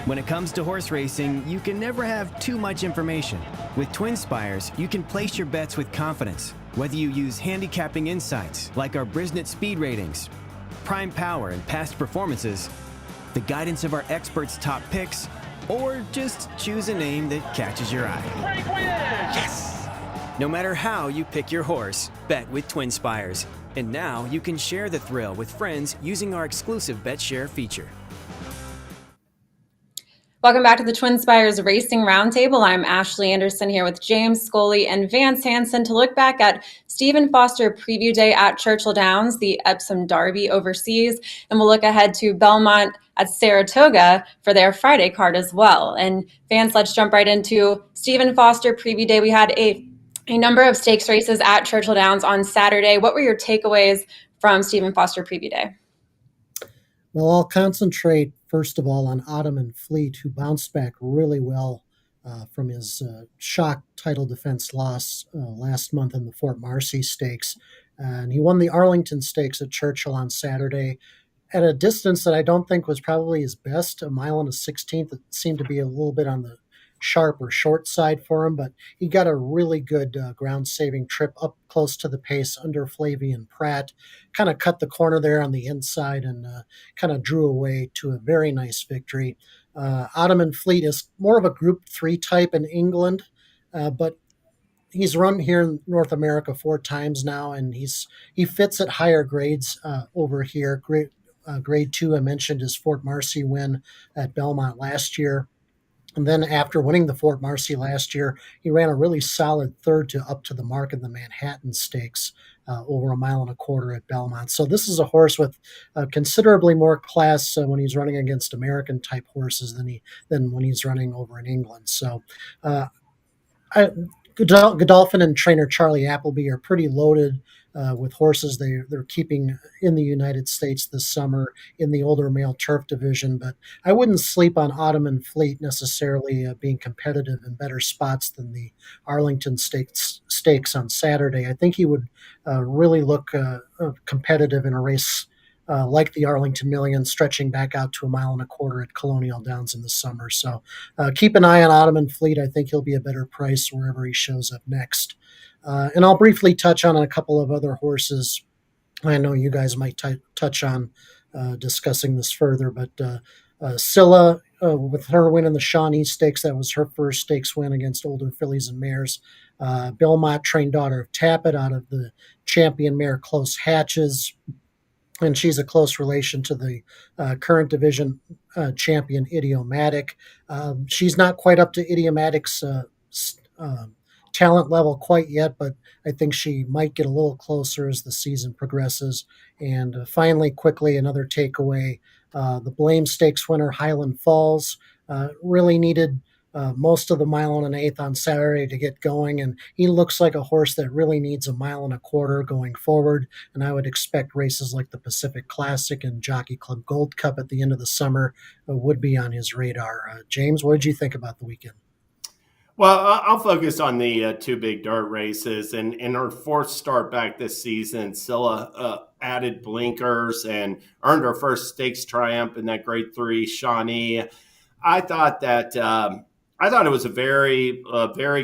When it comes to horse racing, you can never have too much information. With Twin Spires, you can place your bets with confidence, whether you use handicapping insights like our Brisnet speed ratings, prime power and past performances, the guidance of our experts' top picks, or just choose a name that catches your eye. Yes! No matter how you pick your horse, bet with Twin Spires. And now you can share the thrill with friends using our exclusive Bet Share feature. Welcome back to the Twin Spires Racing Roundtable. I'm Ashley Anderson here with James Scully and Vance Hanson to look back at Stephen Foster Preview Day at Churchill Downs, the Epsom Derby overseas, and we'll look ahead to Belmont at Saratoga for their Friday card as well. And Vance, let's jump right into Stephen Foster Preview Day. We had a number of stakes races at Churchill Downs on Saturday. What were your takeaways from Stephen Foster Preview Day? Well, I'll concentrate, first of all, on Ottoman Fleet, who bounced back really well from his shock title defense loss last month in the Fort Marcy Stakes. And he won the Arlington Stakes at Churchill on Saturday at a distance that I don't think was probably his best, 1 1/16. It seemed to be a little bit on the sharp or short side for him, but he got a really good ground-saving trip up close to the pace under Flavian Pratt, kind of cut the corner there on the inside and kind of drew away to a very nice victory. Ottoman Fleet is more of a Group 3 type in England, but he's run here in North America 4 times now, and he fits at higher grades over here. Grade 2, I mentioned his Fort Marcy win at Belmont last year. And then after winning the Fort Marcy last year, he ran a really solid third to up to the mark in the Manhattan Stakes over 1.25 miles at Belmont. So this is a horse with considerably more class when he's running against American-type horses than when he's running over in England. So Godolphin and trainer Charlie Appleby are pretty loaded with horses they're keeping in the United States this summer in the older male turf division. But I wouldn't sleep on Ottoman Fleet necessarily being competitive in better spots than the Arlington Stakes on Saturday. I think he would really look competitive in a race like the Arlington Million, stretching back out to 1.25 miles at Colonial Downs in the summer. So keep an eye on Ottoman Fleet. I think he'll be a better price wherever he shows up next. And I'll briefly touch on a couple of other horses I know you guys might touch on discussing this further, but Scylla, with her win in the Shawnee Stakes, that was her first stakes win against older fillies and mares. Belmont trained daughter of Tappet out of the champion mare Close Hatches, and she's a close relation to the current division champion Idiomatic. She's not quite up to Idiomatic's talent level quite yet, but I think she might get a little closer as the season progresses. And finally, quickly, another takeaway, the Blame Stakes winner Highland Falls really needed most of the 1 1/8 on Saturday to get going, and he looks like a horse that really needs 1 1/4 going forward. And I would expect races like the Pacific Classic and Jockey Club Gold Cup at the end of the summer would be on his radar. James, what did you think about the weekend? Well, I'll focus on the 2 big dirt races. And in her 4th start back this season, Scylla added blinkers and earned her first stakes triumph in that Grade 3 Shawnee. I thought it was a very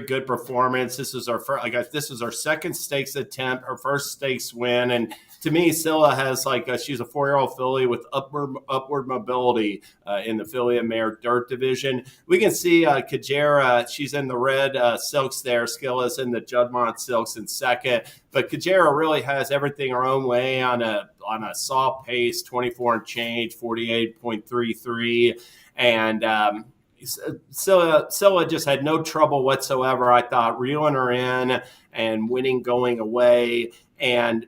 good performance. This was our first, this was our second stakes attempt, her first stakes win, and to me, Scylla has she's a 4-year-old filly with upward mobility in the filly and mare dirt division. We can see Kajera, she's in the red silks there. Scylla's in the Juddmonte silks in second, but Kajera really has everything her own way on a soft pace, 24 and change, 48.33, and Scylla just had no trouble whatsoever, I thought, reeling her in and winning going away. And,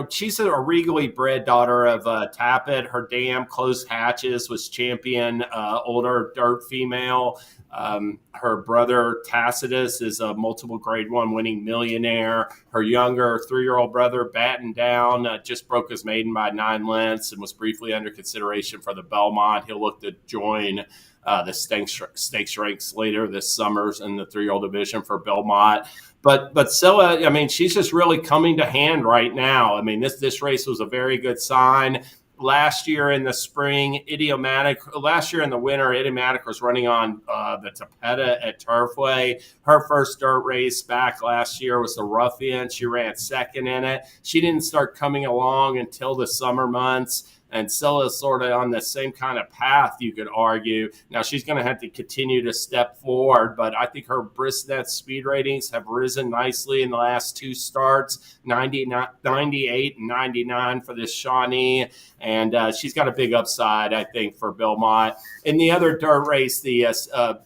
she's a regally bred daughter of Tappet. Her dam, Close Hatches, was champion older dirt female. Her brother, Tacitus, is a multiple Grade 1 winning millionaire. Her younger 3-year-old brother, Batten Down, just broke his maiden by 9 lengths and was briefly under consideration for the Belmont. He'll look to join the stakes ranks later this summer in the 3-year-old division for Belmont. But Scylla, she's just really coming to hand right now. This race was a very good sign. last year in the spring, last year in the winter, Idiomatic was running on the Tapeta at Turfway. Her first dirt race back last year was the Ruffian. She ran second in it. She didn't start coming along until the summer months. And Scylla's sort of on the same kind of path, you could argue. Now, she's going to have to continue to step forward, but I think her Bristnet speed ratings have risen nicely in the last two starts, 98 and 99 for this Shawnee. And she's got a big upside, I think, for Belmont. In the other dirt race, the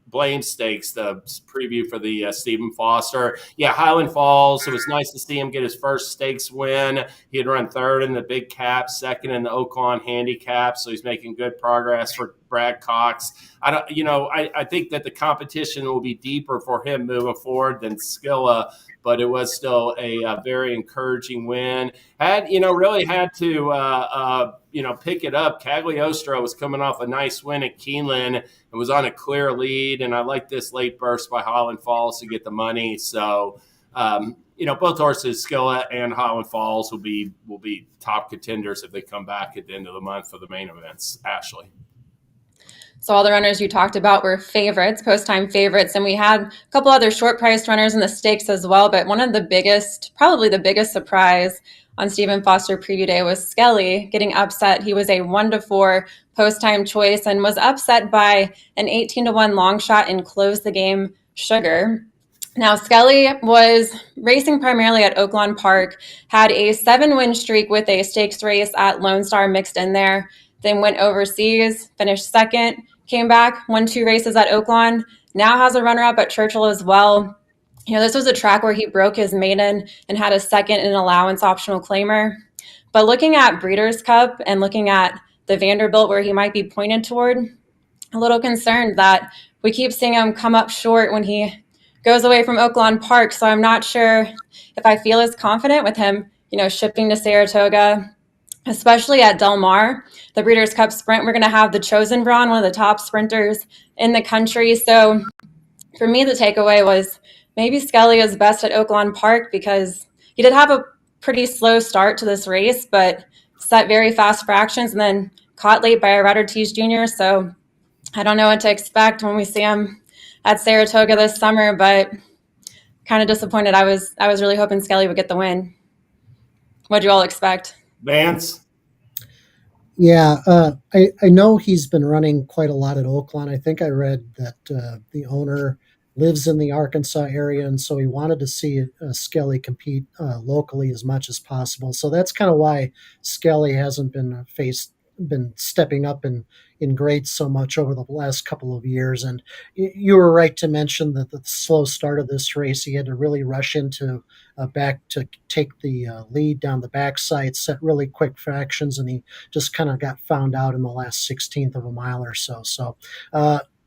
Blame Stakes, the preview for the Stephen Foster. Yeah, Highland Falls. It was nice to see him get his first stakes win. He had run third in the Big Cap, second in the Oaklawn Handicap, so he's making good progress for Brad Cox. I think that the competition will be deeper for him moving forward than Skilla, but it was still a very encouraging win. Really had to pick it up. Cagliostro was coming off a nice win at Keeneland and was on a clear lead, and I like this late burst by Highland Falls to get the money. So, both horses, Skilla and Highland Falls, will be top contenders if they come back at the end of the month for the main events. Ashley. So all the runners you talked about were favorites, post-time favorites, and we had a couple other short-priced runners in the stakes as well, but one of the biggest, probably the biggest surprise on Stephen Foster Preview Day was Scully getting upset. He was a 1-4 post-time choice and was upset by an 18-1 long shot in Close the Game Sugar. Now, Scully was racing primarily at Oaklawn Park, had a 7-win streak with a stakes race at Lone Star mixed in there, then went overseas, finished second, came back, won 2 races at Oaklawn, now has a runner-up at Churchill as well. This was a track where he broke his maiden and had a second in allowance optional claimer. But looking at Breeders' Cup and looking at the Vanderbilt where he might be pointed toward, a little concerned that we keep seeing him come up short when he goes away from Oaklawn Park. So I'm not sure if I feel as confident with him, shipping to Saratoga, especially at Del Mar, the Breeders' Cup Sprint. We're going to have the Chosen Brawn, one of the top sprinters in the country. So for me, the takeaway was maybe Scully is best at Oaklawn Park because he did have a pretty slow start to this race, but set very fast fractions and then caught late by a Ryder Tees Jr. So I don't know what to expect when we see him at Saratoga this summer, but kind of disappointed. I was really hoping Scully would get the win. What do you all expect? Vance? Yeah, I know he's been running quite a lot at Oaklawn. I think I read that the owner lives in the Arkansas area, and so he wanted to see Skelly compete locally as much as possible. So that's kind of why Skelly hasn't been stepping up in grades so much over the last couple of years. And you were right to mention that the slow start of this race, he had to really rush into back to take the lead down the backside, set really quick fractions, and he just kind of got found out in the last 16th of a mile or so. So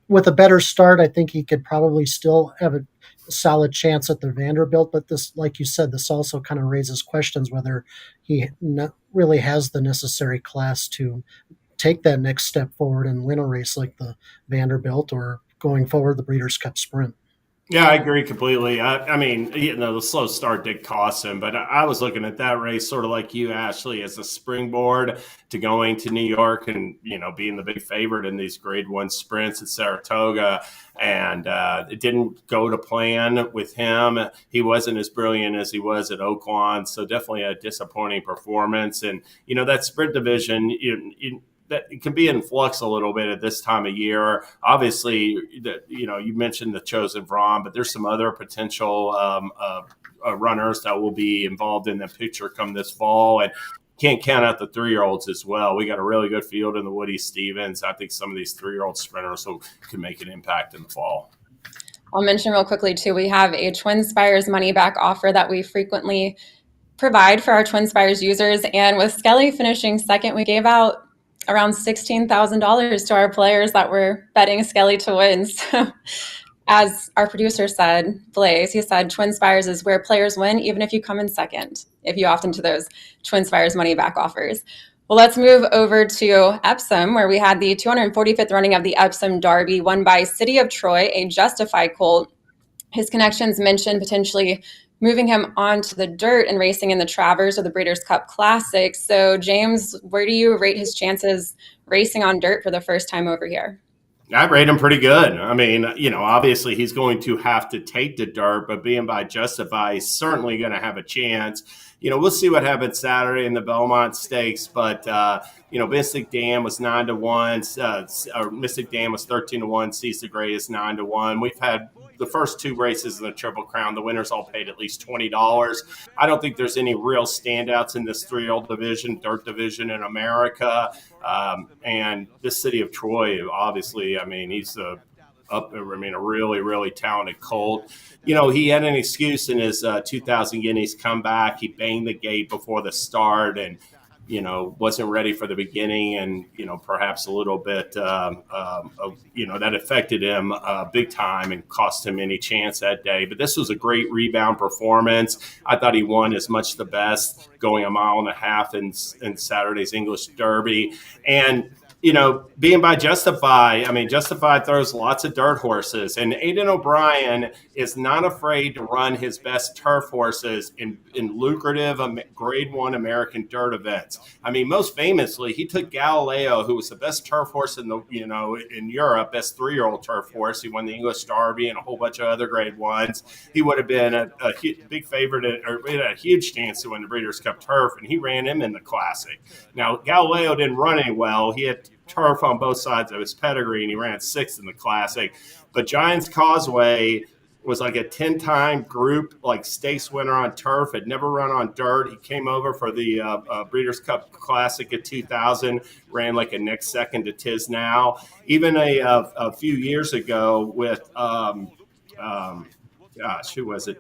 with a better start, I think he could probably still have a solid chance at the Vanderbilt. But this, like you said, this also kind of raises questions whether he really has the necessary class to take that next step forward and win a race like the Vanderbilt or going forward the Breeders' Cup Sprint. Yeah, I agree completely. I mean, the slow start did cost him, but I was looking at that race sort of like you, Ashley, as a springboard to going to New York and, being the big favorite in these Grade 1 sprints at Saratoga. And it didn't go to plan with him. He wasn't as brilliant as he was at Oaklawn, so definitely a disappointing performance. And, that sprint division, that it can be in flux a little bit at this time of year. Obviously, you mentioned the Chosen Brawn, but there's some other potential runners that will be involved in the picture come this fall. And can't count out the 3-year-olds as well. We got a really good field in the Woody Stevens. I think some of these 3-year-old sprinters could make an impact in the fall. I'll mention real quickly, too, we have a Twin Spires money back offer that we frequently provide for our Twin Spires users. And with Scully finishing second, we gave out around $16,000 to our players that were betting Scully to win. So as our producer said, Blaze, he said Twin Spires is where players win, even if you come in second, if you opt into those Twin Spires money back offers. Well, let's move over to Epsom, where we had the 245th running of the Epsom Derby, won by City of Troy, a Justified colt. His connections mentioned potentially moving him onto the dirt and racing in the Travers or the Breeders' Cup Classic. So, James, where do you rate his chances racing on dirt for the first time over here? I rate him pretty good. I mean, obviously he's going to have to take the dirt, but being by Justify, he's certainly going to have a chance. We'll see what happens Saturday in the Belmont Stakes, but Mystic Dam was 9-1, or Mystic Dam was 13-1. Sees the Greatest 9-1. We've had the first two races in the Triple Crown. The winners all paid at least $20. I don't think there's any real standouts in this 3-year-old division, dirt division in America. And this city of Troy, obviously, he's a really, really talented colt. He had an excuse in his 2000 Guineas comeback. He banged the gate before the start and, wasn't ready for the beginning, and, perhaps a little bit, that affected him big time and cost him any chance that day. But this was a great rebound performance. I thought he won as much the best, going 1.5 miles in Saturday's English Derby. And, being by Justify, Justify throws lots of dirt horses, and Aidan O'Brien is not afraid to run his best turf horses in lucrative Grade 1 American dirt events. Most famously, he took Galileo, who was the best turf horse in in Europe, best 3-year-old turf horse. He won the English Derby and a whole bunch of other Grade 1s. He would have been a big favorite, or had a huge chance to win the Breeders' Cup Turf, and he ran him in the Classic. Now, Galileo didn't run any well. He had turf on both sides of his pedigree, and he ran 6th in the Classic. But Giants Causeway was like a 10-time group stakes winner on turf, had never run on dirt. He came over for the Breeders' Cup Classic at 2000, ran like a next second to Tiz Now. Even a few years ago with who was it?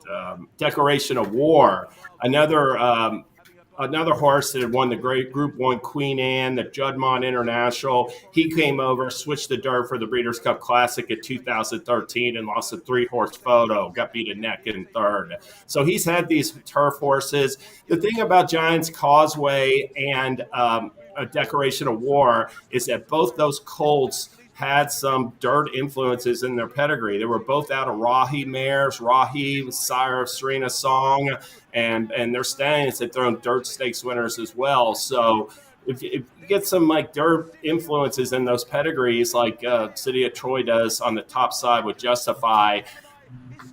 Declaration of War, another horse that had won the great Group 1 Queen Anne, the Juddmonte International. He came over, switched the dirt for the Breeders' Cup Classic at 2013 and lost a 3-horse photo, got beat a neck in third. So he's had these turf horses. The thing about Giants Causeway and a Declaration of War is that both those colts had some dirt influences in their pedigree. They were both out of Rahi mares. Rahi was sire of Serena Song, and their stallions had thrown dirt stakes winners as well. So if you get some dirt influences in those pedigrees, like City of Troy does on the top side with Justify,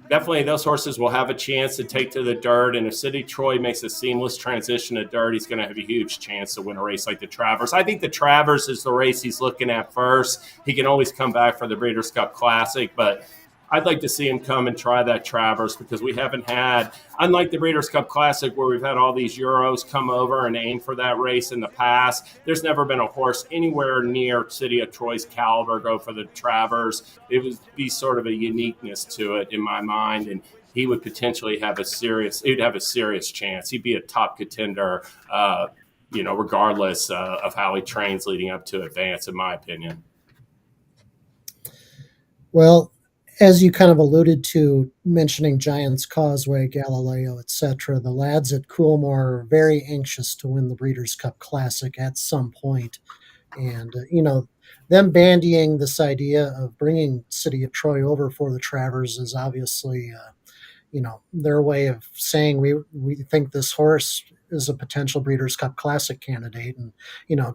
definitely those horses will have a chance to take to the dirt. And if City Troy makes a seamless transition to dirt, he's going to have a huge chance to win a race like the Travers. I think the Travers is the race he's looking at first. He can always come back for the Breeders' Cup Classic, but I'd like to see him come and try that Travers, because we haven't had, unlike the Breeders' Cup Classic where we've had all these Euros come over and aim for that race in the past, there's never been a horse anywhere near City of Troy's caliber go for the Travers. It would be sort of a uniqueness to it in my mind, and he would potentially have a serious chance. He'd be a top contender, regardless of how he trains leading up to Advance, in my opinion. Well, as you kind of alluded to, mentioning Giants Causeway, Galileo, etc., the lads at Coolmore are very anxious to win the Breeders' Cup Classic at some point. And, them bandying this idea of bringing City of Troy over for the Travers is obviously, their way of saying we think this horse is a potential Breeders' Cup Classic candidate. And,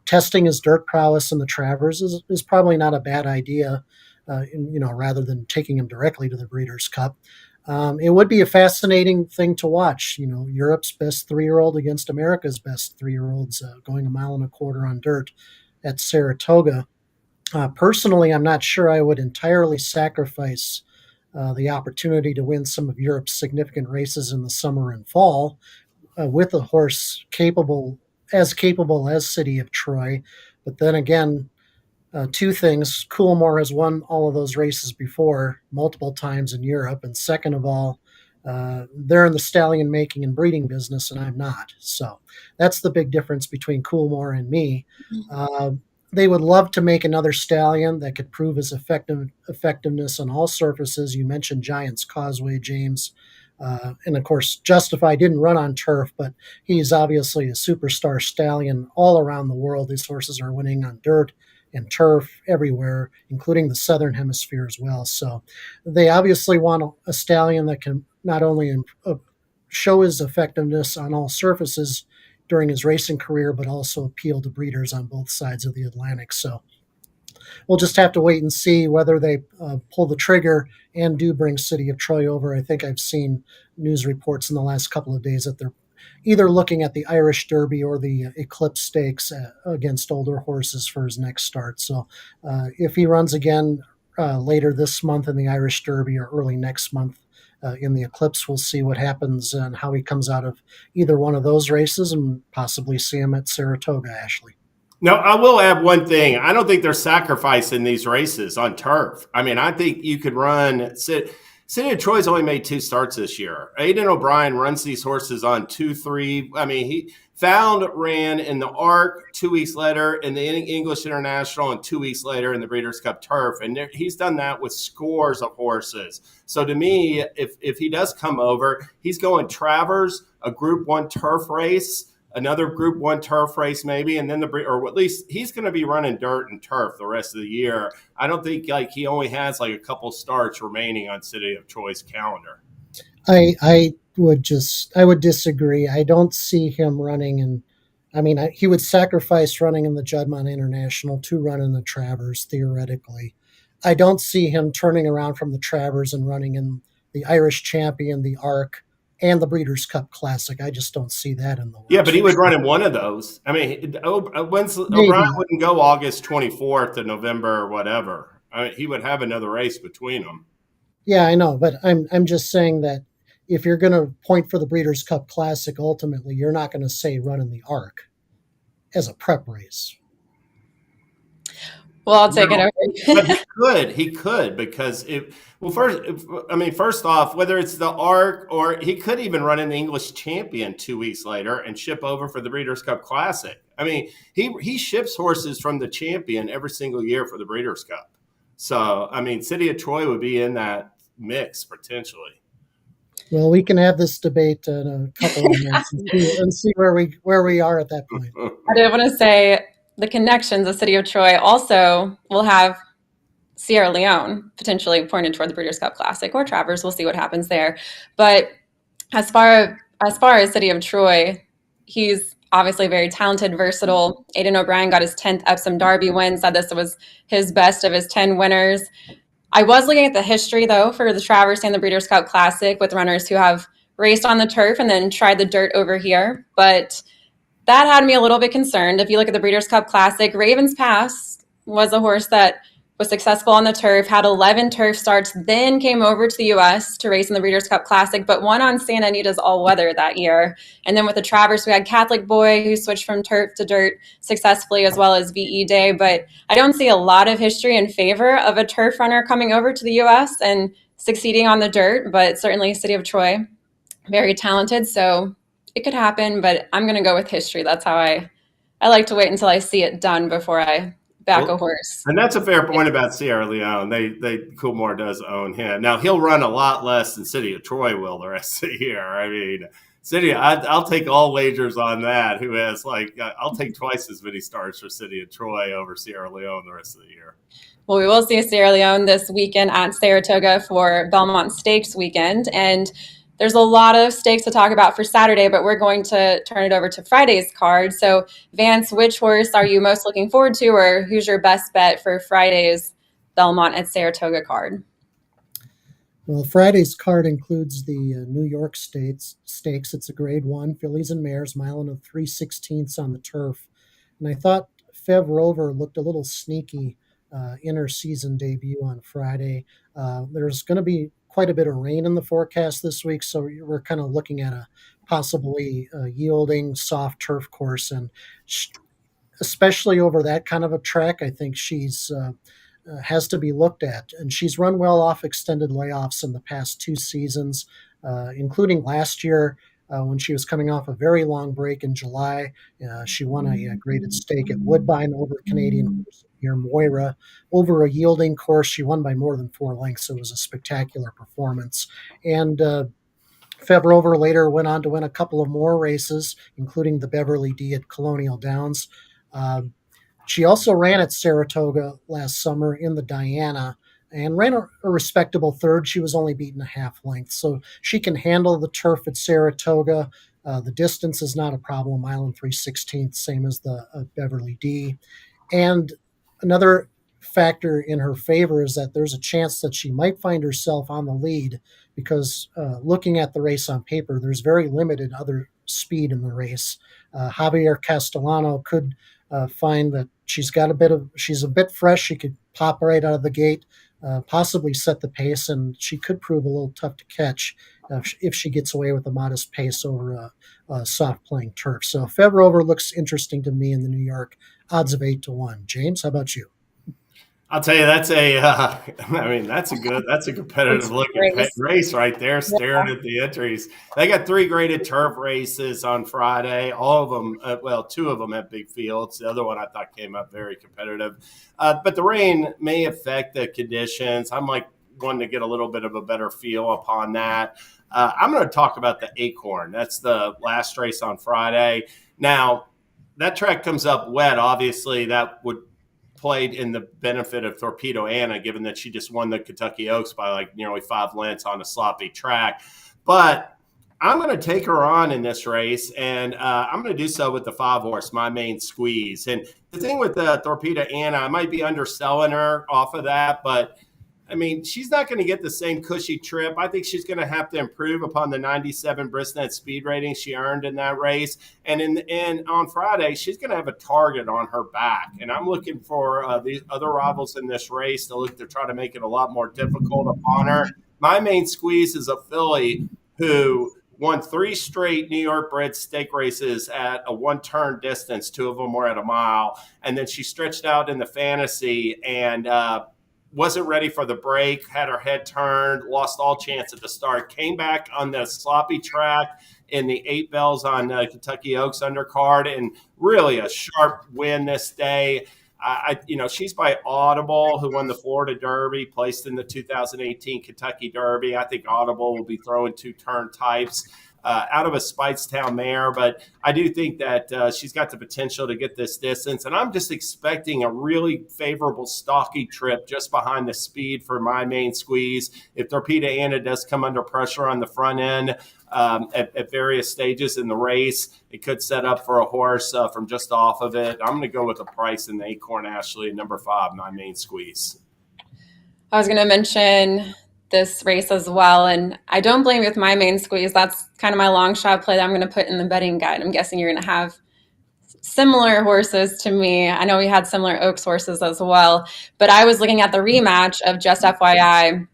testing his dirt prowess in the Travers is probably not a bad idea. Rather than taking him directly to the Breeders' Cup. It would be a fascinating thing to watch. Europe's best 3-year-old against America's best 3-year-olds going 1.25 miles on dirt at Saratoga. Personally, I'm not sure I would entirely sacrifice the opportunity to win some of Europe's significant races in the summer and fall with a horse capable as City of Troy. But then again, two things. Coolmore has won all of those races before, multiple times in Europe. And second of all, they're in the stallion making and breeding business, and I'm not. So that's the big difference between Coolmore and me. They would love to make another stallion that could prove his effectiveness on all surfaces. You mentioned Giants Causeway, James. And of course, Justify didn't run on turf, but he's obviously a superstar stallion all around the world. These horses are winning on dirt and turf everywhere, including the Southern Hemisphere as well. So they obviously want a stallion that can not only show his effectiveness on all surfaces during his racing career, but also appeal to breeders on both sides of the Atlantic. So we'll just have to wait and see whether they pull the trigger and do bring City of Troy over. I think I've seen news reports in the last couple of days that they're either looking at the Irish Derby or the Eclipse Stakes against older horses for his next start. So if he runs again later this month in the Irish Derby or early next month in the Eclipse, we'll see what happens and how he comes out of either one of those races and possibly see him at Saratoga, Ashley. No, I will add one thing. I don't think they're sacrificing these races on turf. I mean, I think you could run. City of Troy's only made 2 starts this year. Aidan O'Brien runs these horses on 2-3. I mean, he ran in the ARC 2 weeks later in the English International and 2 weeks later in the Breeders' Cup Turf. And he's done that with scores of horses. So to me, if he does come over, he's going Travers, a Group 1 turf race, another Group 1 turf race maybe, and then or at least he's going to be running dirt and turf the rest of the year. I don't think he only has a couple starts remaining on City of Troy's calendar. I would disagree. I don't see him running, and I mean he would sacrifice running in the Juddmonte International to run in the Travers theoretically. I don't see him turning around from the Travers and running in the Irish Champion, the ARC, and the Breeders' Cup Classic. I just don't see that in the works. Yeah, but he would run in one of those. I mean, O'Brien wouldn't go August 24th to November or whatever. I mean, he would have another race between them. Yeah, I know, but I'm just saying that if you're going to point for the Breeders' Cup Classic, ultimately, you're not going to say run in the ARC as a prep race. Well, I'll take it over. But he could because first off, whether it's the ARC or he could even run in the English Champion 2 weeks later and ship over for the Breeders' Cup Classic. I mean, he ships horses from the Champion every single year for the Breeders' Cup. So, I mean, City of Troy would be in that mix potentially. Well, we can have this debate in a couple of months and see where we are at that point. I did want to say the connections of City of Troy also will have Sierra Leone potentially pointed toward the Breeders' Cup Classic or Travers. We'll see what happens there. But as far as City of Troy, he's obviously very talented, versatile. Aidan O'Brien got his 10th Epsom Derby win, said this was his best of his 10 winners. I was looking at the history, though, for the Travers and the Breeders' Cup Classic with runners who have raced on the turf and then tried the dirt over here. But that had me a little bit concerned. If you look at the Breeders' Cup Classic, Ravens Pass was a horse that was successful on the turf, had 11 turf starts, then came over to the U.S. to race in the Breeders' Cup Classic, but won on Santa Anita's all-weather that year. And then with the Travers, we had Catholic Boy, who switched from turf to dirt successfully, as well as VE Day. But I don't see a lot of history in favor of a turf runner coming over to the U.S. and succeeding on the dirt, but certainly City of Troy, very talented. So it could happen, but I'm going to go with history. That's how I like to wait until I see it done before I back a horse. And that's a fair point about Sierra Leone. Coolmore does own him. Now he'll run a lot less than City of Troy will the rest of the year. I mean, I'll take all wagers on that. Who has I'll take twice as many starts for City of Troy over Sierra Leone the rest of the year. Well, we will see Sierra Leone this weekend at Saratoga for Belmont Stakes weekend, and there's a lot of stakes to talk about for Saturday, but we're going to turn it over to Friday's card. So, Vance, which horse are you most looking forward to, or who's your best bet for Friday's Belmont at Saratoga card? Well, Friday's card includes the New York Stakes. It's a Grade 1, fillies and mares, mile and 3/16 on the turf. And I thought Fev Rover looked a little sneaky in her season debut on Friday. There's going to be quite a bit of rain in the forecast this week, so we're kind of looking at a possibly yielding soft turf course, and especially over that kind of a track, I think she's has to be looked at. And she's run well off extended layoffs in the past 2 seasons, including last year when she was coming off a very long break in July. She won a graded stake at Woodbine over Canadian horse near Moira. Over a yielding course, she won by more than 4 lengths. It was a spectacular performance. And Fev Rover later went on to win a couple of more races, including the Beverly D at Colonial Downs. She also ran at Saratoga last summer in the Diana and ran a respectable third. She was only beaten a half length, so she can handle the turf at Saratoga. The distance is not a problem, mile and 3/16, same as the Beverly D. And another factor in her favor is that there's a chance that she might find herself on the lead because looking at the race on paper, there's very limited other speed in the race. Javier Castellano could find that she's a bit fresh. She could pop right out of the gate, possibly set the pace, and she could prove a little tough to catch if she gets away with a modest pace over a soft playing turf. So Febrover looks interesting to me in the New York. Odds of 8-1. James, how about you? I'll tell you, that's a competitive looking race right there, staring at the entries. They got 3 graded turf races on Friday. All of them, 2 of them have big fields. The other one I thought came up very competitive. But the rain may affect the conditions. I'm wanting to get a little bit of a better feel upon that. I'm going to talk about the Acorn. That's the last race on Friday. Now, that track comes up wet. Obviously, that would played in the benefit of Torpedo Anna, given that she just won the Kentucky Oaks by nearly 5 lengths on a sloppy track. But I'm going to take her on in this race, and I'm going to do so with the 5-horse, My Main Squeeze. And the thing with the Torpedo Anna, I might be underselling her off of that, but she's not going to get the same cushy trip. I think she's going to have to improve upon the 97 Brisnet speed rating she earned in that race. And on Friday, she's going to have a target on her back. And I'm looking for these other rivals in this race to try to make it a lot more difficult upon her. My Main Squeeze is a filly who won 3 straight New York bred stake races at a 1-turn distance. 2 of them were at a mile. And then she stretched out in the fantasy and wasn't ready for the break, had her head turned, lost all chance at the start, came back on the sloppy track in the 8 bells on Kentucky Oaks undercard, and really a sharp win this day. She's by Audible, who won the Florida Derby, placed in the 2018 Kentucky Derby. I think Audible will be throwing 2-turn types out of a Speightstown mare, but I do think that she's got the potential to get this distance, and I'm just expecting a really favorable stocky trip just behind the speed for My Main Squeeze. If Torpedo Anna does come under pressure on the front end at various stages in the race, it could set up for a horse from just off of it. I'm going to go with a price in the Acorn Ashley, number 5, My Main Squeeze. I was going to mention this race as well, and I don't blame you with My Main Squeeze. That's kind of my long shot play that I'm going to put in the betting guide. I'm guessing you're going to have similar horses to me. I know we had similar Oaks horses as well, but I was looking at the rematch of Just FYI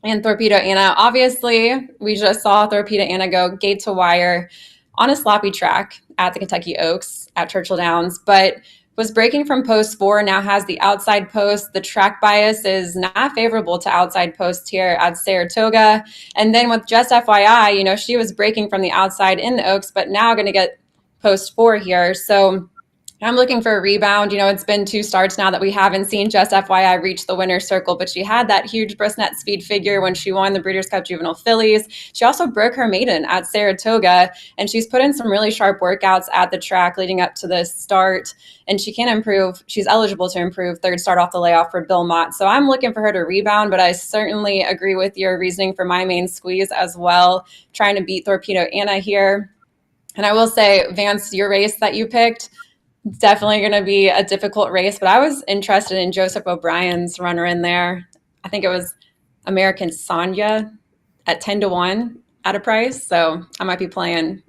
and Torpedo Anna. Obviously, we just saw Torpedo Anna go gate to wire on a sloppy track at the Kentucky Oaks at Churchill Downs, but was breaking from post 4, now has the outside post. The track bias is not favorable to outside post here at Saratoga. And then with Just FYI, she was breaking from the outside in the Oaks, but now going to get post 4 here. So I'm looking for a rebound. It's been 2 starts now that we haven't seen Just FYI reach the winner's circle, but she had that huge Brisnet speed figure when she won the Breeders' Cup Juvenile Fillies. She also broke her maiden at Saratoga, and she's put in some really sharp workouts at the track leading up to this start, and she can improve. She's eligible to improve 3rd start off the layoff for Bill Mott. So I'm looking for her to rebound, but I certainly agree with your reasoning for My Main Squeeze as well, trying to beat Torpedo Anna here. And I will say, Vance, your race that you picked, definitely going to be a difficult race, but I was interested in Joseph O'Brien's runner in there. I think it was American Sonya at 10-1 at a price. So I might be playing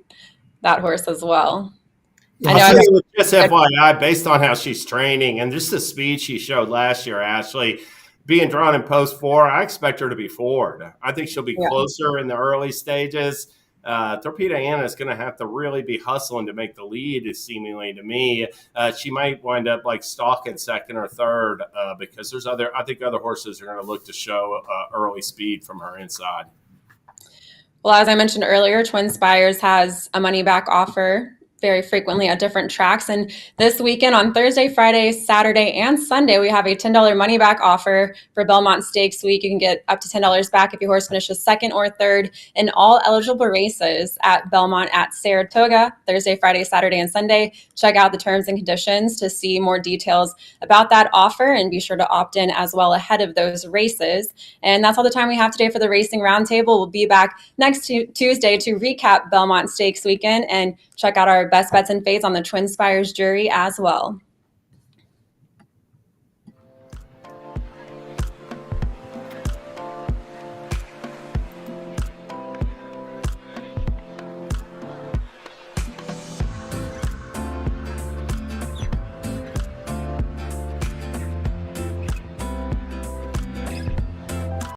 that horse as well. I know just FYI, based on how she's training and just the speed she showed last year, Ashley, being drawn in post 4, I expect her to be forward. I think she'll be closer in the early stages. Torpedo Anna is going to have to really be hustling to make the lead, seemingly to me. She might wind up stalking 2nd or 3rd because I think other horses are going to look to show early speed from her inside. Well, as I mentioned earlier, Twin Spires has a money back offer very frequently at different tracks. And this weekend on Thursday, Friday, Saturday, and Sunday, we have a $10 money back offer for Belmont Stakes Week. You can get up to $10 back if your horse finishes second or third in all eligible races at Belmont at Saratoga, Thursday, Friday, Saturday, and Sunday. Check out the terms and conditions to see more details about that offer, and be sure to opt in as well ahead of those races. And that's all the time we have today for the Racing Roundtable. We'll be back next Tuesday to recap Belmont Stakes weekend and check out our best bets and fades on the Twin Spires jury as well.